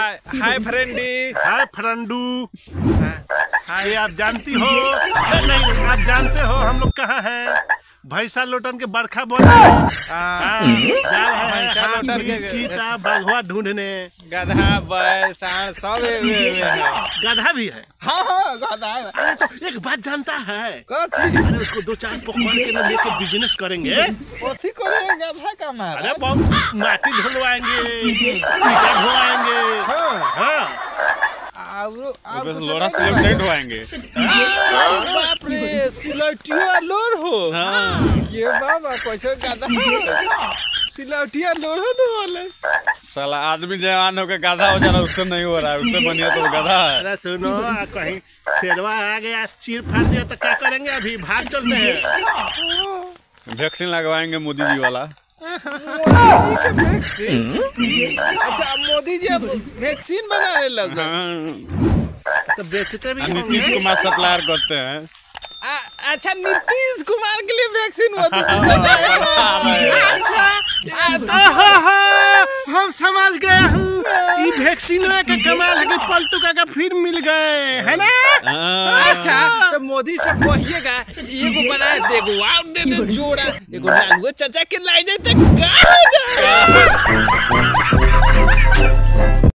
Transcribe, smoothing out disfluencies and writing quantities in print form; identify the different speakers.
Speaker 1: हाय फ्रेंडी।
Speaker 2: हाय friend.
Speaker 1: हाय।
Speaker 2: ये आप जानती हो? नहीं, आप जानते हो हम लोग कहाँ हैं? भैंसा लोटन के बरखा बोल रहे हैं। जा रहे
Speaker 1: भैंसा
Speaker 2: हैं
Speaker 1: लोटन
Speaker 2: हाथी,
Speaker 1: के
Speaker 2: चीता बघवा ढूंढने।
Speaker 1: गधा बैल सांड सब है।
Speaker 2: गधा भी है।
Speaker 1: हाँ गधा है।
Speaker 2: अरे तो एक बात जानता है?
Speaker 1: कथी?
Speaker 2: अरे उसको दो चार पकड़ के ना लेके बिजनेस करेंगे।
Speaker 1: कथी करेगा गधा का मार?
Speaker 2: अरे बहुत माटी धुलवाएंगे, ईटा धुलवाएंगे। हाँ
Speaker 3: लोड़ा स्लेब नहीं ढोएंगे।
Speaker 1: अरे बाप रे, सिलौटिया लोड हो। ये बाबा कैसे गधा सिलौटिया लोड हो तो वाले।
Speaker 3: साला आदमी जवान होकर गधा हो जा रहा है, उससे नहीं हो रहा है, उससे बढ़िया तो गधा है।
Speaker 2: अरे सुनो, कहीं शेरवा आ गया चीर फाड़ दिया तो क्या करेंगे? अभी भाग चलते हैं।
Speaker 3: वैक्सीन लगवाएंगे मोदी जी वाला।
Speaker 1: मोदी जी के वैक्सीन? अच्छा मोदी जी अब वैक्सीन बनाने लग गए।
Speaker 2: तो बेचते भी
Speaker 3: नीतीश
Speaker 2: होंगे।
Speaker 3: कुमार सप्लायर करते हैं।
Speaker 1: अच्छा नीतीश कुमार के लिए वैक्सीन
Speaker 2: हम समझ गए हूँ। ये वैक्सीन के कमाल है कि पलटू का फिर मिल गए, है ना?
Speaker 1: अच्छा तो मोदी से कहिएगा एगो बनाए दे, एगो और दे दे जोड़ा, एगो लालू चाचा के लाई जाए तो